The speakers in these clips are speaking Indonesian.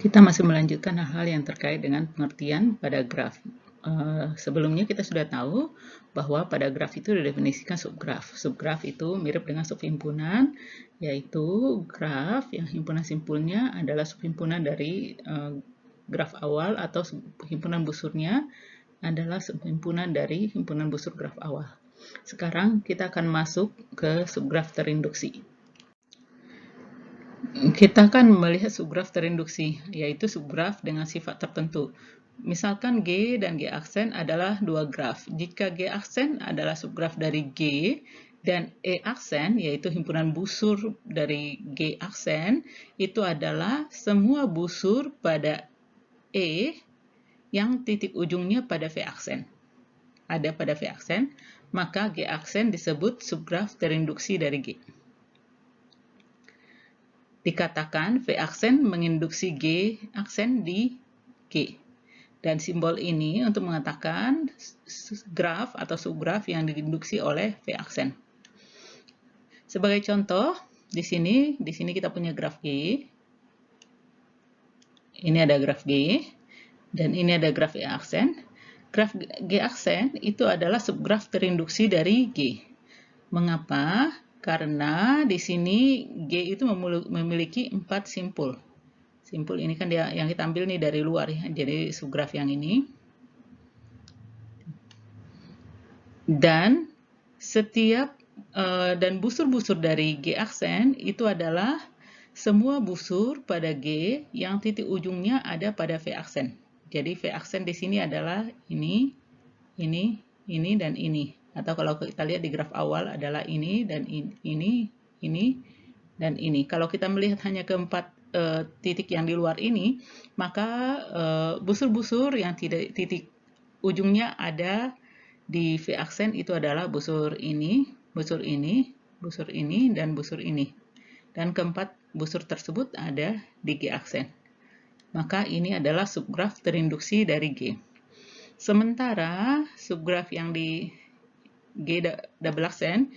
Kita masih melanjutkan hal-hal yang terkait dengan pengertian pada graf. Sebelumnya kita sudah tahu bahwa pada graf itu didefinisikan subgraf. Subgraf itu mirip dengan subhimpunan, yaitu graf yang himpunan simpulnya adalah subhimpunan dari graf awal atau himpunan busurnya adalah subhimpunan dari himpunan busur graf awal. Sekarang kita akan masuk ke subgraf terinduksi. Kita akan melihat subgraf terinduksi, yaitu subgraf dengan sifat tertentu. Misalkan G dan G aksen adalah dua graf. Jika G aksen adalah subgraf dari G dan E aksen, yaitu himpunan busur dari G aksen, itu adalah semua busur pada E yang titik ujungnya pada V aksen. Ada pada V aksen, maka G aksen disebut subgraf terinduksi dari G. Dikatakan V aksen menginduksi G aksen di G. Dan simbol ini untuk mengatakan graf atau subgraf yang diinduksi oleh V aksen. Sebagai contoh, di sini kita punya graf G. Ini ada graf G dan ini ada graf E aksen. Graf G aksen itu adalah subgraf terinduksi dari G. Mengapa? Karena di sini G itu memiliki 4 simpul. Simpul ini kan dia yang kita ambil nih dari luar ya, jadi subgraf yang ini. Dan setiap dan busur-busur dari G aksen itu adalah semua busur pada G yang titik ujungnya ada pada V aksen. Jadi V aksen di sini adalah ini, dan ini. Atau kalau kita lihat di graf awal adalah ini dan ini dan ini. Kalau kita melihat hanya keempat titik yang di luar ini, maka busur-busur yang titik ujungnya ada di V aksen itu adalah busur ini, busur ini, busur ini, dan busur ini. Dan keempat busur tersebut ada di G aksen. Maka ini adalah subgraf terinduksi dari G. Sementara subgraf yang di G double aksen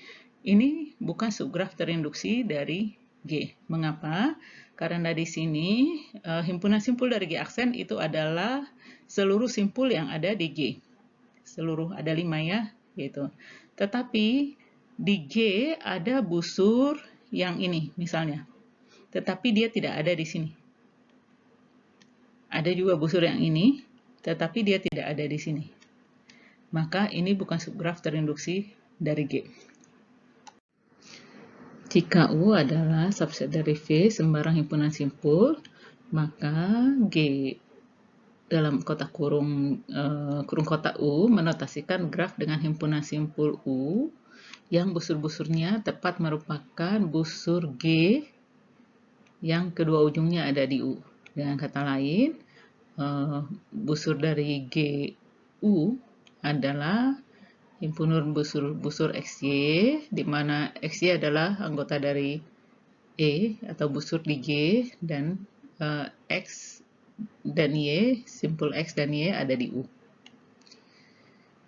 ini bukan subgraf terinduksi dari G. Mengapa? Karena di sini himpunan simpul dari G aksen itu adalah seluruh simpul yang ada di G. Seluruh ada 5 ya, gitu. Tetapi di G ada busur yang ini misalnya. Tetapi dia tidak ada di sini. Ada juga busur yang ini, tetapi dia tidak ada di sini. Maka ini bukan subgraf terinduksi dari G. Jika U adalah subset dari V sembarang himpunan simpul, maka G dalam kotak kurung kotak U menotasikan graf dengan himpunan simpul U yang busur-busurnya tepat merupakan busur G yang kedua ujungnya ada di U. Dengan kata lain, busur dari GU adalah himpunan busur XY, di mana XY adalah anggota dari E atau busur di G, dan X dan Y, simpul X dan Y ada di U.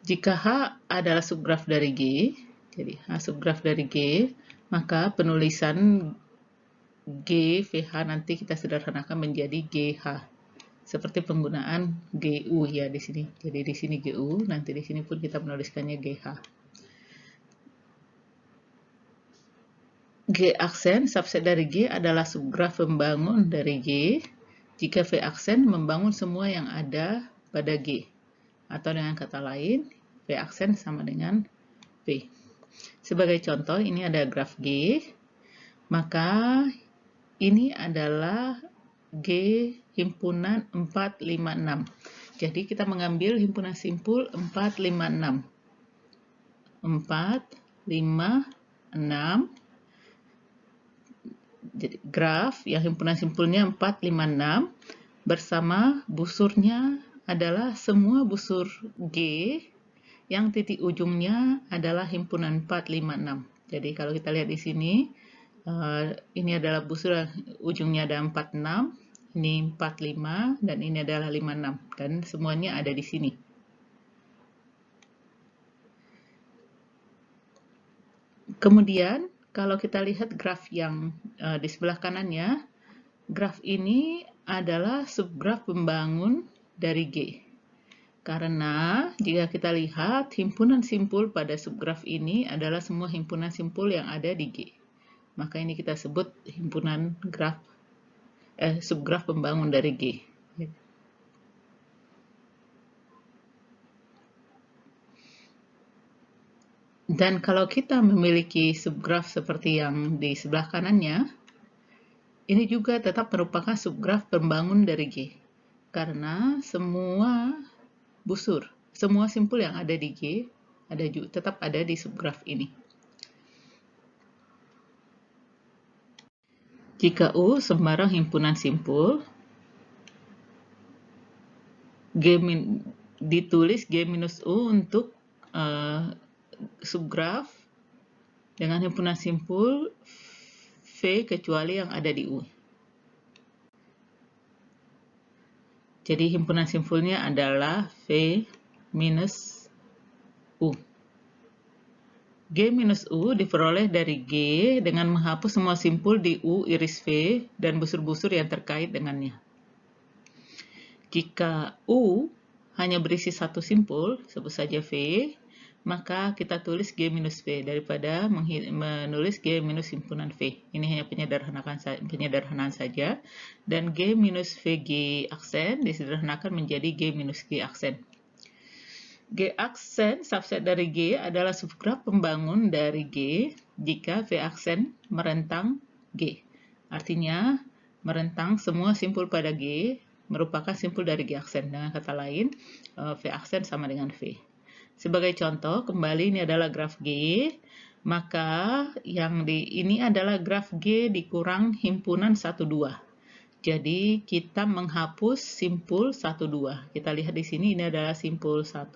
Jika H adalah subgraf dari G, jadi H subgraf dari G, maka penulisan GVH nanti kita sederhanakan menjadi GH. Seperti penggunaan GU ya di sini. Jadi di sini GU, nanti di sini pun kita menuliskannya GH. G aksen subset dari G adalah subgraf pembangun dari G jika V aksen membangun semua yang ada pada G. Atau dengan kata lain, V aksen sama dengan V. Sebagai contoh, ini ada graf G, maka ini adalah G himpunan 4, 5, 6. Jadi kita mengambil himpunan simpul 4, 5, 6. 4, 5, 6. Jadi graf yang himpunan simpulnya 4, 5, 6 bersama busurnya adalah semua busur G yang titik ujungnya adalah himpunan 4, 5, 6. Jadi kalau kita lihat di sini, ini adalah busur ujungnya ada 4, 6, ini 4, 5, dan ini adalah 5, 6. Dan semuanya ada di sini. Kemudian, kalau kita lihat graf yang di sebelah kanannya, graf ini adalah subgraf pembangun dari G. Karena jika kita lihat himpunan simpul pada subgraf ini adalah semua himpunan simpul yang ada di G. Maka ini kita sebut himpunan subgraf pembangun dari G. Dan kalau kita memiliki subgraf seperti yang di sebelah kanannya, ini juga tetap merupakan subgraf pembangun dari G. Karena semua busur, semua simpul yang ada di G tetap ada di subgraf ini. Jika U sembarang himpunan simpul, ditulis G minus U untuk subgraf dengan himpunan simpul V kecuali yang ada di U. Jadi himpunan simpulnya adalah V minus U. G minus U diperoleh dari G dengan menghapus semua simpul di U iris V dan busur-busur yang terkait dengannya. Jika U hanya berisi satu simpul, sebut saja V, maka kita tulis G minus V daripada menulis G minus himpunan V. Ini hanya penyederhanaan saja. Dan G minus VG aksen disederhanakan menjadi G minus G aksen. G aksen subset dari G adalah subgraf pembangun dari G jika V aksen merentang G. Artinya, merentang semua simpul pada G merupakan simpul dari G aksen. Dengan kata lain, V aksen sama dengan V. Sebagai contoh, kembali ini adalah graf G, maka ini adalah graf G dikurang himpunan 1, 2. Jadi kita menghapus simpul 1, 2. Kita lihat di sini ini adalah simpul 1,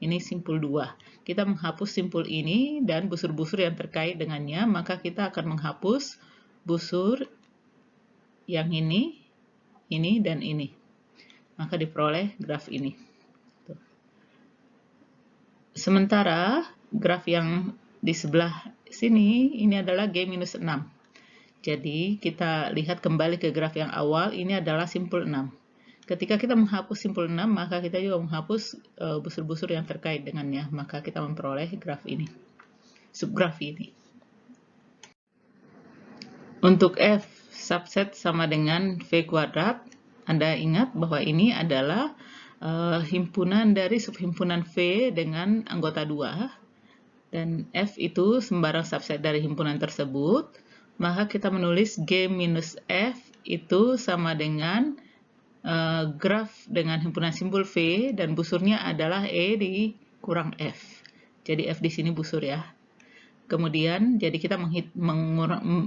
ini simpul 2. Kita menghapus simpul ini dan busur-busur yang terkait dengannya, maka kita akan menghapus busur yang ini, dan ini. Maka diperoleh graf ini. Sementara graf yang di sebelah sini ini adalah G minus 6. Jadi kita lihat kembali ke graf yang awal, ini adalah simpul 6. Ketika kita menghapus simpul 6, maka kita juga menghapus busur-busur yang terkait dengannya. Maka kita memperoleh graf ini, subgraf ini. Untuk F subset sama dengan V kuadrat, Anda ingat bahwa ini adalah himpunan dari subhimpunan V dengan anggota 2. Dan F itu sembarang subset dari himpunan tersebut. Maka kita menulis G minus F itu sama dengan graf dengan himpunan simpul V dan busurnya adalah E dikurang F. Jadi F di sini busur ya. Kemudian jadi kita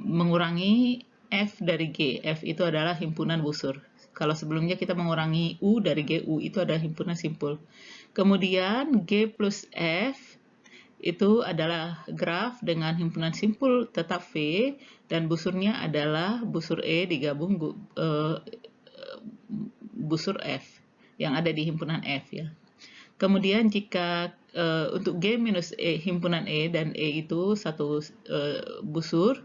mengurangi F dari G. F itu adalah himpunan busur. Kalau sebelumnya kita mengurangi U dari G, U itu adalah himpunan simpul. Kemudian G plus F itu adalah graf dengan himpunan simpul tetap V dan busurnya adalah busur E digabung busur F yang ada di himpunan F ya. Kemudian jika untuk G minus E himpunan E dan E itu satu busur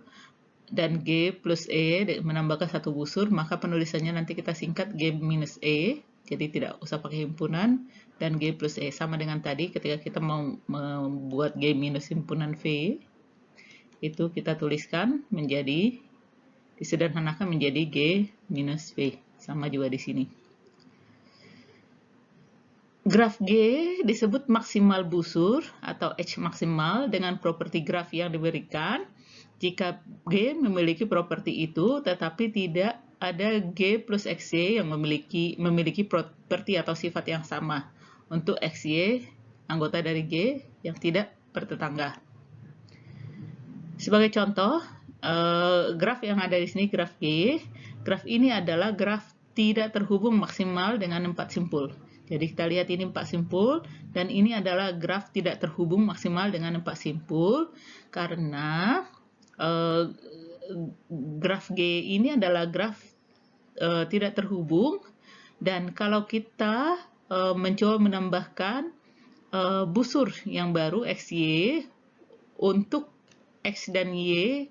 dan G plus E menambahkan satu busur, maka penulisannya nanti kita singkat G minus E, jadi tidak usah pakai himpunan, dan G plus E sama dengan tadi ketika kita mau membuat G minus himpunan V, itu kita tuliskan menjadi, disederhanakan menjadi G minus V, sama juga di sini. Graf G disebut maksimal busur atau H maksimal dengan properti graf yang diberikan jika G memiliki properti itu tetapi tidak ada G plus XY yang memiliki properti atau sifat yang sama untuk XY anggota dari G yang tidak bertetangga. Sebagai contoh, graf yang ada di sini graf G. Graf ini adalah graf tidak terhubung maksimal dengan 4 simpul. Jadi kita lihat ini 4 simpul dan ini adalah graf tidak terhubung maksimal dengan 4 simpul karena graf G ini adalah graf tidak terhubung dan kalau kita mencoba menambahkan busur yang baru XY untuk X dan Y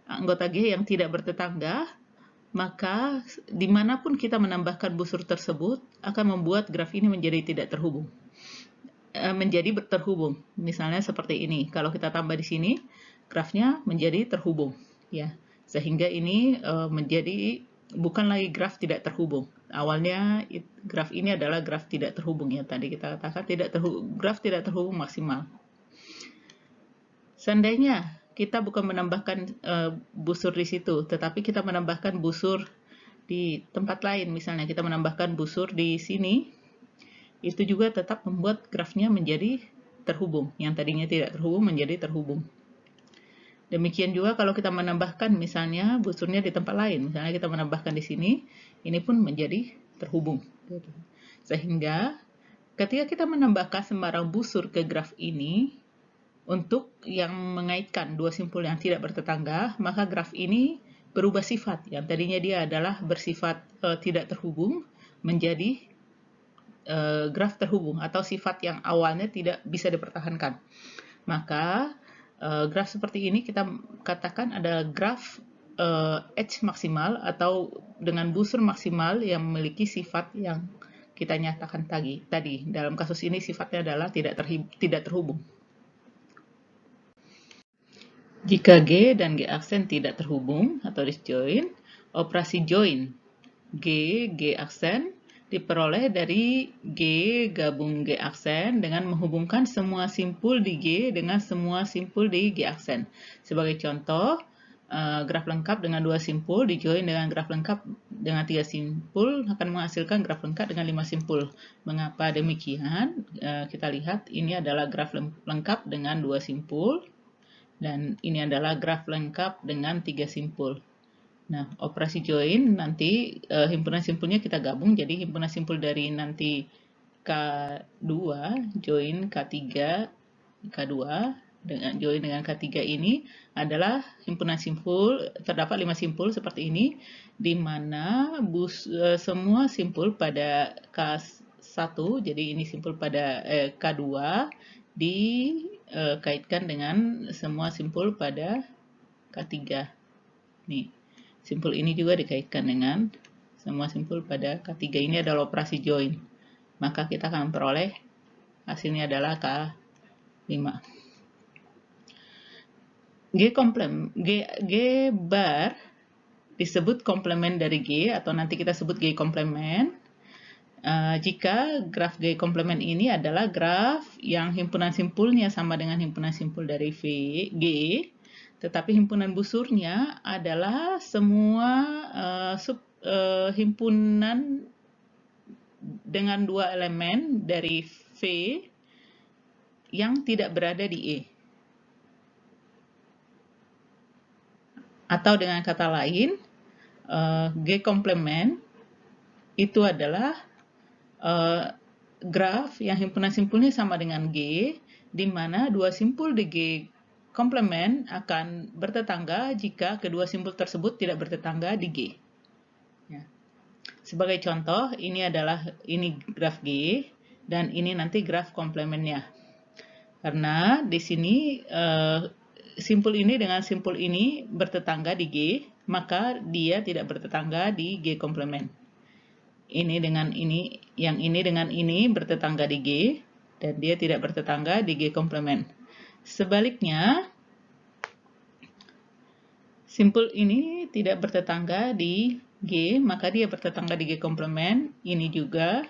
anggota G yang tidak bertetangga, maka dimanapun kita menambahkan busur tersebut akan membuat graf ini menjadi tidak terhubung. Menjadi terhubung. Misalnya seperti ini. Kalau kita tambah di sini, grafnya menjadi terhubung, ya. Sehingga ini menjadi bukan lagi graf tidak terhubung. Awalnya graf ini adalah graf tidak terhubung, ya. Tadi kita katakan graf tidak terhubung maksimal. Seandainya kita bukan menambahkan busur di situ, tetapi kita menambahkan busur di tempat lain, misalnya kita menambahkan busur di sini, itu juga tetap membuat grafnya menjadi terhubung. Yang tadinya tidak terhubung menjadi terhubung. Demikian juga kalau kita menambahkan misalnya busurnya di tempat lain. Misalnya kita menambahkan di sini, ini pun menjadi terhubung. Sehingga ketika kita menambahkan sembarang busur ke graf ini, untuk yang mengaitkan dua simpul yang tidak bertetangga, maka graf ini berubah sifat. Yang tadinya dia adalah bersifat tidak terhubung, menjadi graf terhubung atau sifat yang awalnya tidak bisa dipertahankan. Maka graf seperti ini kita katakan adalah graf H maksimal atau dengan busur maksimal yang memiliki sifat yang kita nyatakan tadi. Dalam kasus ini sifatnya adalah tidak terhubung. Jika G dan G aksen tidak terhubung atau disjoin, operasi join G aksen diperoleh dari G gabung G aksen dengan menghubungkan semua simpul di G dengan semua simpul di G aksen. Sebagai contoh, graf lengkap dengan 2 simpul dijoin dengan graf lengkap dengan 3 simpul akan menghasilkan graf lengkap dengan 5 simpul. Mengapa demikian? Kita lihat ini adalah graf lengkap dengan 2 simpul dan ini adalah graf lengkap dengan 3 simpul. Nah, operasi join nanti himpunan simpulnya kita gabung, jadi himpunan simpul dari nanti K2 join K3 K2 dengan join dengan K3 ini adalah himpunan simpul, terdapat 5 simpul seperti ini, di mana semua simpul pada K1, jadi ini simpul pada K2 dikaitkan dengan semua simpul pada K3. Nih. Simpul ini juga dikaitkan dengan semua simpul pada K3. Ini adalah operasi join. Maka kita akan memperoleh hasilnya adalah K5. G bar disebut komplement dari G atau nanti kita sebut G komplement jika graf G komplement ini adalah graf yang himpunan simpulnya sama dengan himpunan simpul dari G, tetapi himpunan busurnya adalah semua himpunan dengan 2 elemen dari V yang tidak berada di E. Atau dengan kata lain, G komplement itu adalah graf yang himpunan simpulnya sama dengan G, di mana 2 simpul di G komplement akan bertetangga jika kedua simpul tersebut tidak bertetangga di G. Ya. Sebagai contoh, ini graf G dan ini nanti graf komplementnya. Karena di sini simpul ini dengan simpul ini bertetangga di G, maka dia tidak bertetangga di G komplement. Ini dengan ini, yang ini dengan ini bertetangga di G dan dia tidak bertetangga di G komplement. Sebaliknya, simpul ini tidak bertetangga di G, maka dia bertetangga di G komplement. Ini juga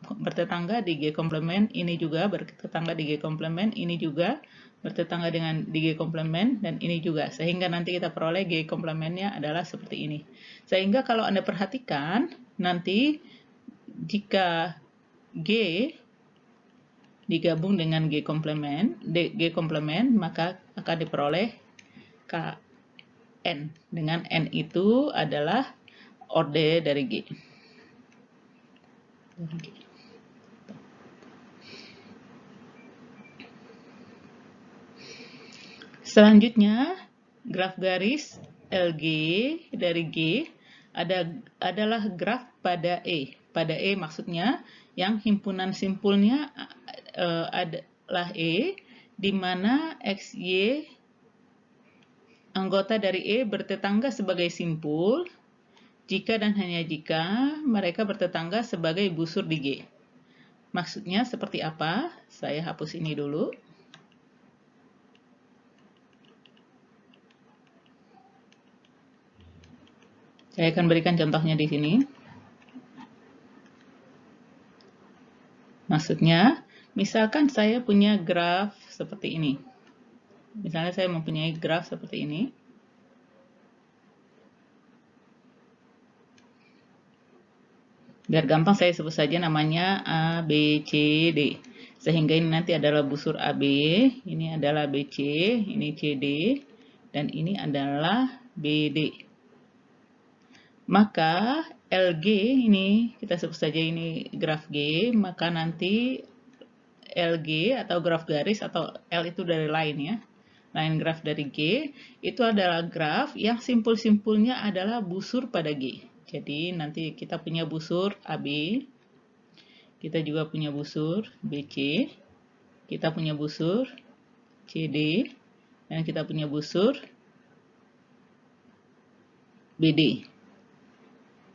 bertetangga di G komplement, ini juga bertetangga di G komplement, ini juga bertetangga dengan di G komplement, dan ini juga. Sehingga nanti kita peroleh G komplementnya adalah seperti ini. Sehingga kalau Anda perhatikan, nanti jika G digabung dengan G komplement, maka akan diperoleh Kn. Dengan N itu adalah orde dari G. Selanjutnya, graf garis LG dari G adalah graf pada E. Pada E maksudnya yang himpunan simpulnya adalah E, di mana XY anggota dari E bertetangga sebagai simpul, jika dan hanya jika mereka bertetangga sebagai busur di G. Maksudnya seperti apa? Saya hapus ini dulu. Saya akan berikan contohnya di sini. Maksudnya, misalkan saya punya graf seperti ini. Misalnya saya mempunyai graf seperti ini. Biar gampang saya sebut saja namanya A, B, C, D. Sehingga ini nanti adalah busur AB, ini adalah BC, ini CD, dan ini adalah BD. Maka LG ini, kita sebut saja ini graf G, maka nanti LG atau graf garis atau L itu dari line ya. Line graf dari G, itu adalah graf yang simpul-simpulnya adalah busur pada G. Jadi nanti kita punya busur AB, kita juga punya busur BC, kita punya busur CD, dan kita punya busur BD.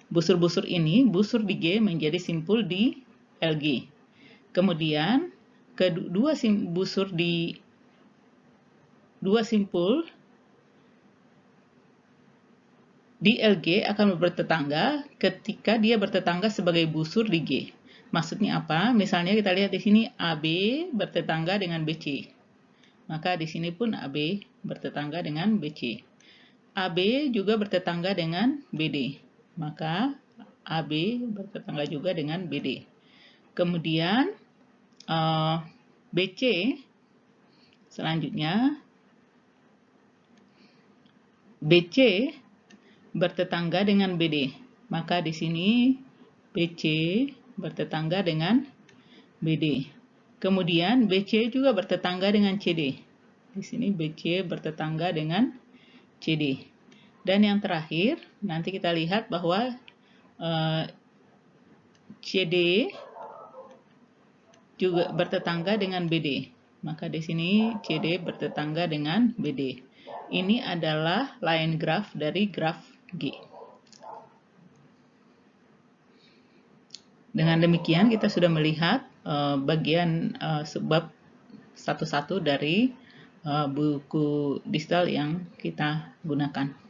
Busur-busur ini, busur di G menjadi simpul di LG. Kemudian, kedua busur di dua simpul di LG akan bertetangga ketika dia bertetangga sebagai busur di G. Maksudnya apa? Misalnya kita lihat di sini AB bertetangga dengan BC. Maka di sini pun AB bertetangga dengan BC. AB juga bertetangga dengan BD. Maka AB bertetangga juga dengan BD. Kemudian BC selanjutnya BC bertetangga dengan BD. Maka di sini BC bertetangga dengan BD. Kemudian BC juga bertetangga dengan CD. Di sini BC bertetangga dengan CD. Dan yang terakhir, nanti kita lihat bahwa CD juga bertetangga dengan BD. Maka di sini CD bertetangga dengan BD. Ini adalah line graph dari graf G. Dengan demikian kita sudah melihat bagian sebab satu-satu dari buku digital yang kita gunakan.